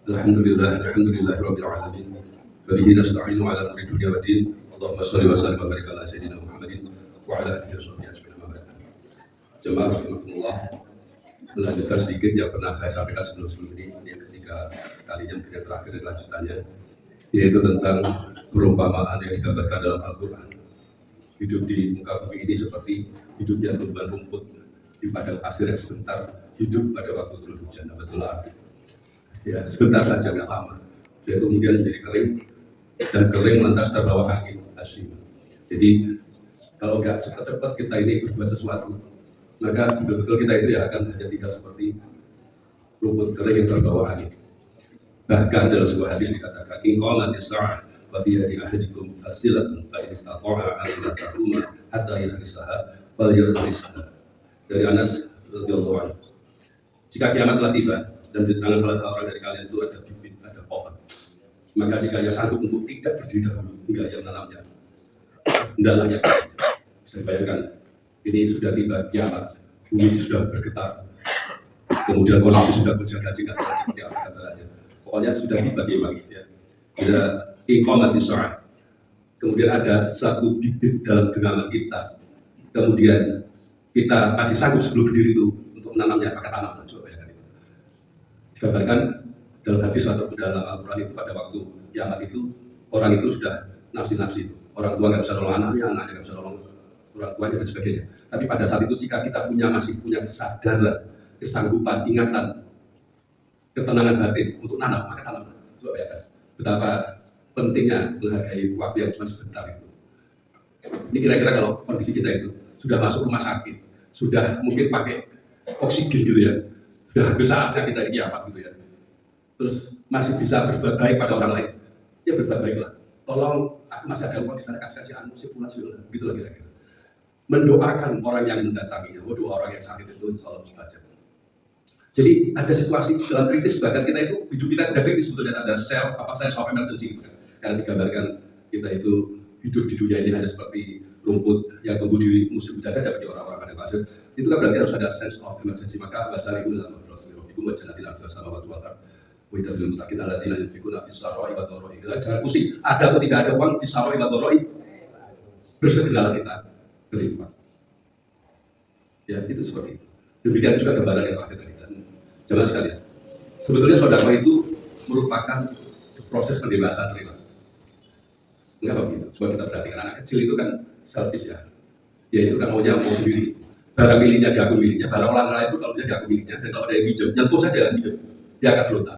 Rabbil alamin. Wa bihi nasta'inu 'ala umuri dunya wa din. Allahumma shalli wa sallim wa barik ala sayyidina Muhammadin wa ala alihi wa sahbihi ajma'in. Jemaah rahimakumullah. Melanjutkan sedikit yang pernah saya sampaikan sebelum ini, yang ketiga kalinya mungkin yang terakhir lanjutannya, yaitu tentang perumpamaan yang digambarkan dalam Al-Quran. Hidup di muka bumi ini seperti hidupnya tumbuhan rumput di padang pasir yang sebentar hidup pada waktu turun hujan. Betul lah. Ya, sebentar saja, nggak lama. Dia kemudian menjadi kering, dan kering lantas terbawa angin asyik. Jadi kalau nggak cepat-cepat kita ini berbuat sesuatu, maka betul-betul kita itu ya akan hanya tinggal seperti rumput kering yang terbawa angin. Bahkan dalam sebuah hadis dikatakan, "Inqalat as-sa'ah wa bi yadi ahadikum fasilatun fa in istata'a an yataquma hatta yahrisaha fal yahrisaha." Dari Anas radhiyallahu anhu. Jika kiamat telah tiba dan di tangan salah seorang dari kalian itu ada bibit, ada pohon, maka jika ia sanggup untuk tidak berdiri dahulu hingga ia menanamnya, hendaklah ia. Bisa dibayangkan, ini sudah tiba kiamat, bumi sudah bergetar, kemudian kondisi sudah berjaga-jaga seperti apa kabarnya. Pokoknya sudah tiba kiamat. Ya. Bila iqamat as-sa'ah, kemudian ada satu bibit dalam genggaman kita, kemudian kita masih sanggup sebelum berdiri itu untuk menanamnya pakai tanam. Coba bayangkan itu. Digambarkan dalam hadis atau dalam Al-Quran itu pada waktu kiamat itu orang itu sudah nafsi-nafsi itu. Orang tua nggak bisa nolong anaknya nggak bisa nolong orang tuanya dan sebagainya. Tapi pada saat itu jika kita masih punya kesadaran, kesanggupan, ingatan, ketenangan batin untuk nanam, maka tanam. Coba bayangkan betapa pentingnya menghargai waktu yang cuma sebentar itu. Ini kira-kira kalau kondisi kita itu sudah masuk rumah sakit, sudah mungkin pakai oksigen gitu ya, sudah hampir saatnya kita ini kiamat gitu ya. Terus masih bisa berbuat baik pada orang lain, ya berbuat baiklah. Tolong, aku masih ada uang di sana, kasih-kasihan musik pulang gitu lah kira-kira. Mendoakan orang yang mendatanginya, waduh orang yang sakit itu insya Allah mustajab. Jadi ada situasi dalam kritis, bahkan kita itu hidup kita tidak kritis sebetulnya, ada self emergency gitu kan. Karena digambarkan kita itu hidup di dunia ini hanya seperti rumput yang tumbuh di musim hujan saja bagi orang-orang pada pasir. Itu kan berarti harus ada sense of emergency. Maka bahasa itu dalam Rasulullah wajanatil arda samawati wal ard wa idzatul mutakin alladziina yunfiquna fis sarai wa dharra'i. Jangan pusing, ada atau tidak ada uang fis sarai wa dharra'i, bersegeralah kita berinfak. Ya, itu seperti itu. Demikian juga gambaran yang terakhir tadi. Jelas sekali. Sebetulnya sedekah itu merupakan proses pembebasan perilaku. Mengapa begitu? Coba kita perhatikan, anak kecil itu kan selfish ya. Dia itu kan maunya mau sendiri. Barang miliknya dia aku miliknya, barang orang lain itu kalau dia aku miliknya, dan kalau ada yang minjem, nyentuh saja minjem, dia akan berontak.